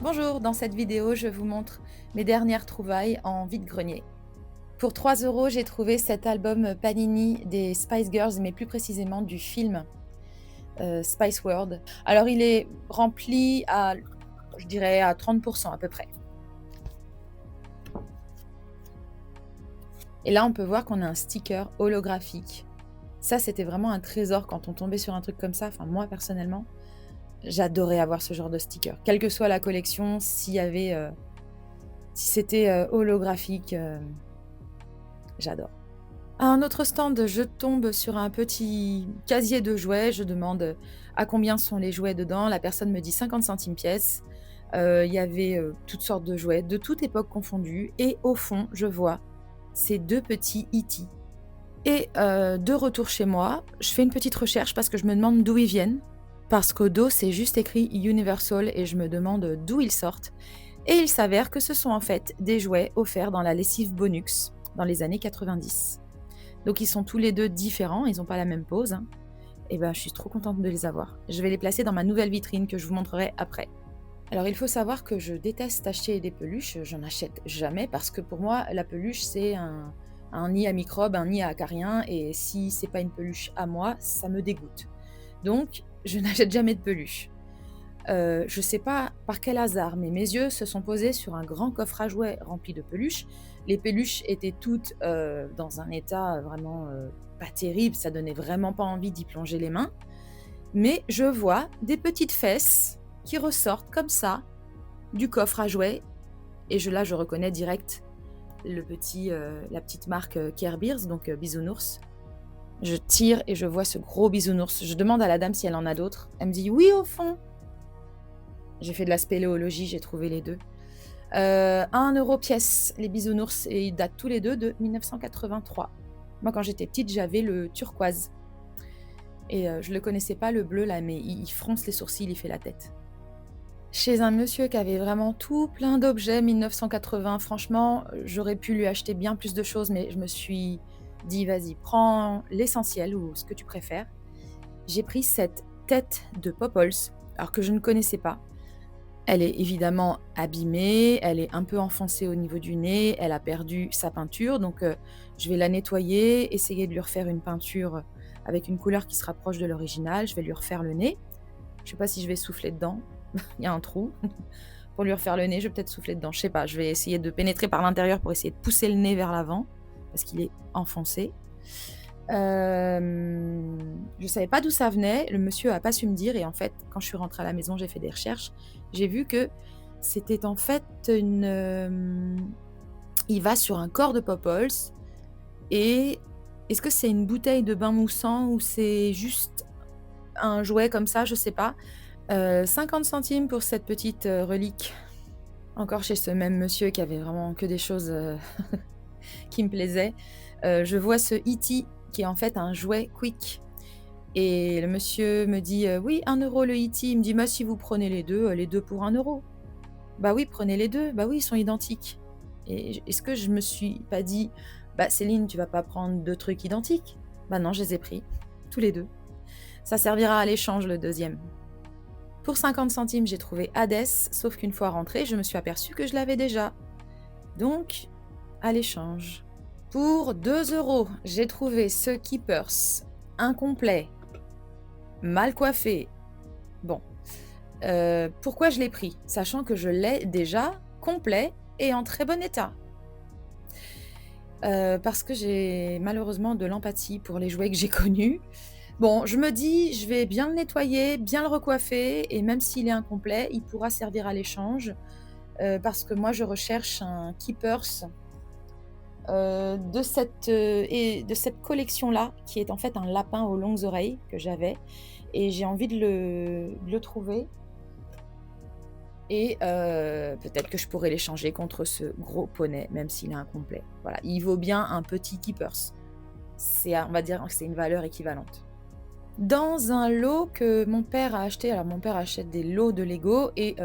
Bonjour, dans cette vidéo, je vous montre mes dernières trouvailles en vide-grenier. Pour 3 euros, j'ai trouvé cet album Panini des Spice Girls, mais plus précisément du film Spice World. Alors, il est rempli à, je dirais, à 30% à peu près. Et là, on peut voir qu'on a un sticker holographique. Ça, c'était vraiment un trésor quand on tombait sur un truc comme ça. Enfin, moi, personnellement, j'adorais avoir ce genre de sticker. Quelle que soit la collection, si c'était holographique, j'adore. À un autre stand, je tombe sur un petit casier de jouets. Je demande à combien sont les jouets dedans. La personne me dit 50 centimes pièce. Il y avait toutes sortes de jouets, de toute époque confondue. Et au fond, je vois ces deux petits E.T. Et de retour chez moi, je fais une petite recherche parce que je me demande d'où ils viennent. Parce qu'au dos, c'est juste écrit Universal et je me demande d'où ils sortent. Et il s'avère que ce sont en fait des jouets offerts dans la lessive Bonux dans les années 90. Donc ils sont tous les deux différents, ils n'ont pas la même pose. Hein. Et ben je suis trop contente de les avoir. Je vais les placer dans ma nouvelle vitrine que je vous montrerai après. Alors il faut savoir que je déteste acheter des peluches, j'en achète jamais parce que pour moi la peluche c'est un nid à microbes, un nid à acariens et si c'est pas une peluche à moi, ça me dégoûte. Donc je n'achète jamais de peluche. Je sais pas par quel hasard, mais mes yeux se sont posés sur un grand coffre à jouets rempli de peluches. Les peluches étaient toutes dans un état vraiment pas terrible, ça donnait vraiment pas envie d'y plonger les mains. Mais je vois des petites fesses qui ressortent comme ça du coffre à jouets. Et là, je reconnais direct la petite marque Care Bears, donc Bisounours. Je tire et je vois ce gros bisounours. Je demande à la dame si elle en a d'autres. Elle me dit oui au fond. J'ai fait de la spéléologie, j'ai trouvé les deux. 1 euro pièce, les bisounours, et ils datent tous les deux de 1983. Moi, quand j'étais petite, j'avais le turquoise. Et je le connaissais pas, le bleu, là, mais il fronce les sourcils, il fait la tête. Chez un monsieur qui avait vraiment tout plein d'objets 1980, franchement, j'aurais pu lui acheter bien plus de choses, mais je me suis dit, vas-y, prends l'essentiel ou ce que tu préfères. J'ai pris cette tête de Popples, alors que je ne connaissais pas. Elle est évidemment abîmée, elle est un peu enfoncée au niveau du nez, elle a perdu sa peinture, donc je vais la nettoyer, essayer de lui refaire une peinture avec une couleur qui se rapproche de l'original. Je vais lui refaire le nez. Je sais pas si je vais souffler dedans, il y a un trou. Pour lui refaire le nez, je vais peut-être souffler dedans, je sais pas. Je vais essayer de pénétrer par l'intérieur pour essayer de pousser le nez vers l'avant, parce qu'il est enfoncé. Je savais pas d'où ça venait, le monsieur a pas su me dire et en fait, quand je suis rentrée à la maison, j'ai fait des recherches. J'ai vu que c'était en fait il va sur un corps de Popples et est-ce que c'est une bouteille de bain moussant ou c'est juste un jouet comme ça? Je sais pas. 50 centimes pour cette petite, relique. Encore chez ce même monsieur qui avait vraiment que des choses, qui me plaisaient. Je vois ce E.T. qui est en fait un jouet Quick et le monsieur me dit: «Oui, 1 euro le E.T.» Il me dit: «Bah, si vous prenez les 2 pour 1 euro. Bah oui, prenez les 2. Bah oui, ils sont identiques et est-ce que je me suis pas dit: «Bah, Céline, tu vas pas prendre 2 trucs identiques?» Bah non, je les ai pris, tous les 2. Ça servira à l'échange le deuxième. Pour 50 centimes, j'ai trouvé Hades, sauf qu'une fois rentrée, je me suis aperçue que je l'avais déjà. Donc, à l'échange. Pour 2 euros, j'ai trouvé ce Keepers, incomplet, mal coiffé. Bon, pourquoi je l'ai pris? Sachant que je l'ai déjà complet et en très bon état. Parce que j'ai malheureusement de l'empathie pour les jouets que j'ai connus. Bon, je me dis: «Je vais bien le nettoyer, bien le recoiffer et même s'il est incomplet, il pourra servir à l'échange». Parce que moi je recherche un Keepers, de cette collection-là, qui est en fait un lapin aux longues oreilles que j'avais et j'ai envie de le trouver et peut-être que je pourrais l'échanger contre ce gros poney, même s'il est incomplet. Voilà, il vaut bien un petit Keepers. On va dire que c'est une valeur équivalente. Dans un lot que mon père a acheté, alors mon père achète des lots de Lego et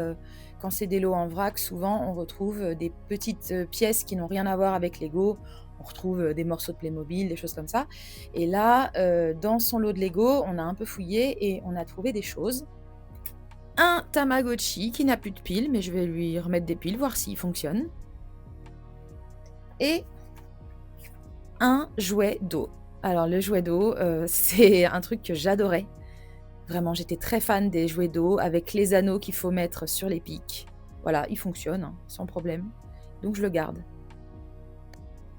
quand c'est des lots en vrac, souvent on retrouve, des petites, pièces qui n'ont rien à voir avec Lego. On retrouve, des morceaux de Playmobil, des choses comme ça et là, dans son lot de Lego, on a un peu fouillé et on a trouvé des choses. un Tamagotchi qui n'a plus de piles, mais je vais lui remettre des piles, voir s'il fonctionne. Et un jouet d'eau. Alors le jouet d'eau, c'est un truc que j'adorais. Vraiment, j'étais très fan des jouets d'eau avec les anneaux qu'il faut mettre sur les pics. Voilà, il fonctionne, hein, sans problème. Donc je le garde.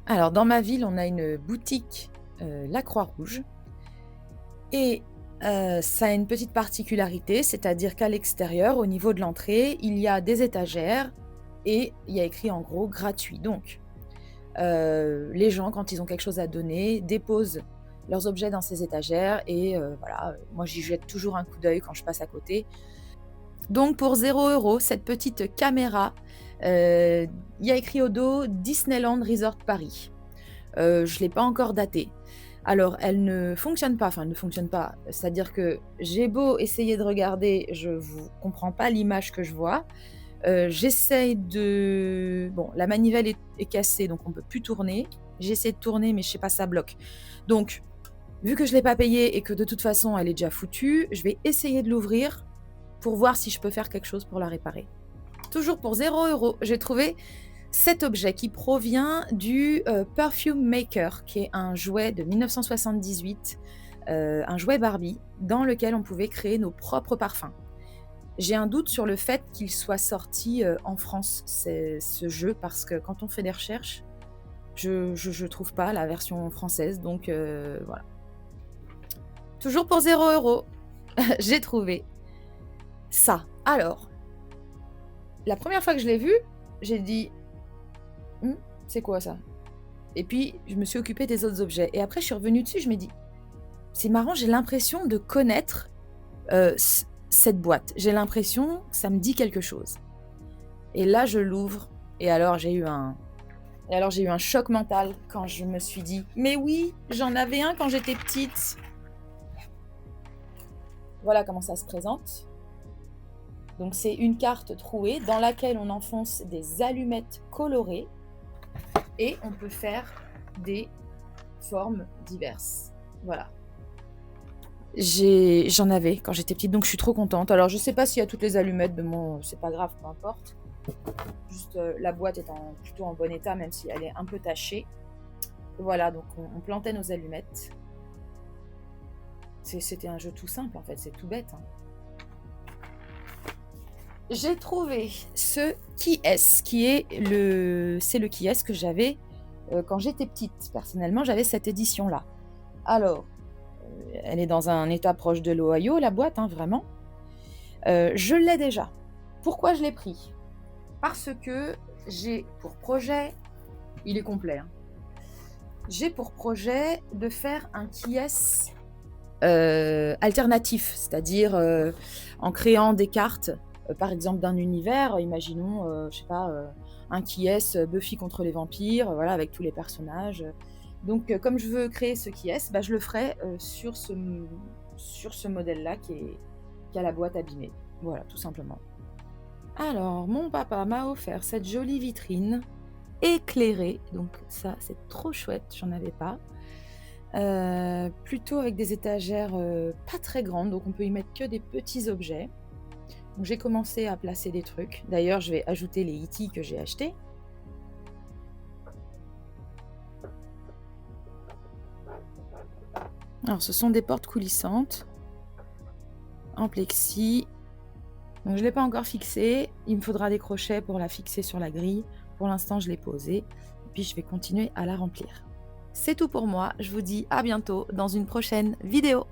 Alors dans ma ville, on a une boutique, La Croix-Rouge et ça a une petite particularité, c'est-à-dire qu'à l'extérieur, au niveau de l'entrée, il y a des étagères et il y a écrit en gros «gratuit». Donc les gens, quand ils ont quelque chose à donner, déposent leurs objets dans ces étagères et voilà, moi j'y jette toujours un coup d'œil quand je passe à côté. Donc pour 0 €, cette petite caméra, il y a écrit au dos «Disneyland Resort Paris». Je l'ai pas encore datée. Alors elle ne fonctionne pas, enfin elle ne fonctionne pas, c'est-à-dire que j'ai beau essayer de regarder, je vous comprends pas l'image que je vois. J'essaye de bon, la manivelle est cassée, donc on peut plus tourner. J'essaie de tourner, mais je sais pas, ça bloque. Donc, vu que je l'ai pas payée et que de toute façon elle est déjà foutue, je vais essayer de l'ouvrir pour voir si je peux faire quelque chose pour la réparer. Toujours pour 0 €, j'ai trouvé cet objet qui provient du, Perfume Maker, qui est un jouet de 1978, un jouet Barbie dans lequel on pouvait créer nos propres parfums. J'ai un doute sur le fait qu'il soit sorti, en France, ce jeu, parce que quand on fait des recherches, je trouve pas la version française, donc voilà. Toujours pour 0 €, j'ai trouvé ça. Alors, la première fois que je l'ai vu, j'ai dit: «Mmh, c'est quoi ça?» Et puis je me suis occupée des autres objets et après je suis revenue dessus, je me dis: «C'est marrant, j'ai l'impression de connaître, cette boîte. J'ai l'impression que ça me dit quelque chose». Et là, je l'ouvre et alors j'ai eu un choc mental quand je me suis dit: «Mais oui, j'en avais un quand j'étais petite». Voilà comment ça se présente. Donc c'est une carte trouée dans laquelle on enfonce des allumettes colorées et on peut faire des formes diverses. Voilà. J'en avais quand j'étais petite, donc je suis trop contente. Alors je sais pas s'il y a toutes les allumettes, mais bon, c'est pas grave, peu importe. Juste, la boîte est plutôt en bon état, même si elle est un peu tachée. Voilà, donc on plantait nos allumettes. C'était un jeu tout simple, en fait, c'est tout bête, hein. J'ai trouvé ce qui est-ce, c'est le qui est-ce que j'avais, quand j'étais petite. Personnellement, j'avais cette édition-là. Alors, elle est dans un état proche de l'Ohio, la boîte, hein, vraiment. Je l'ai déjà. Pourquoi je l'ai pris? Parce que j'ai pour projet, il est complet, hein. J'ai pour projet de faire un qui est-ce alternatif, c'est-à-dire, en créant des cartes, par exemple d'un univers, imaginons, je sais pas, un qui est-ce Buffy contre les vampires, voilà, avec tous les personnages. Donc, comme je veux créer ce qui est-ce, bah, je le ferai, sur ce modèle-là qui a la boîte abîmée. Voilà, tout simplement. Alors, mon papa m'a offert cette jolie vitrine éclairée, donc ça, c'est trop chouette, j'en avais pas. Plutôt avec des étagères, pas très grandes, donc on peut y mettre que des petits objets. Donc j'ai commencé à placer des trucs. D'ailleurs, je vais ajouter les E.T. que j'ai achetés. Alors ce sont des portes coulissantes en plexi. Donc je ne l'ai pas encore fixée. Il me faudra des crochets pour la fixer sur la grille. Pour l'instant, je l'ai posée. Et puis je vais continuer à la remplir. C'est tout pour moi. Je vous dis à bientôt dans une prochaine vidéo.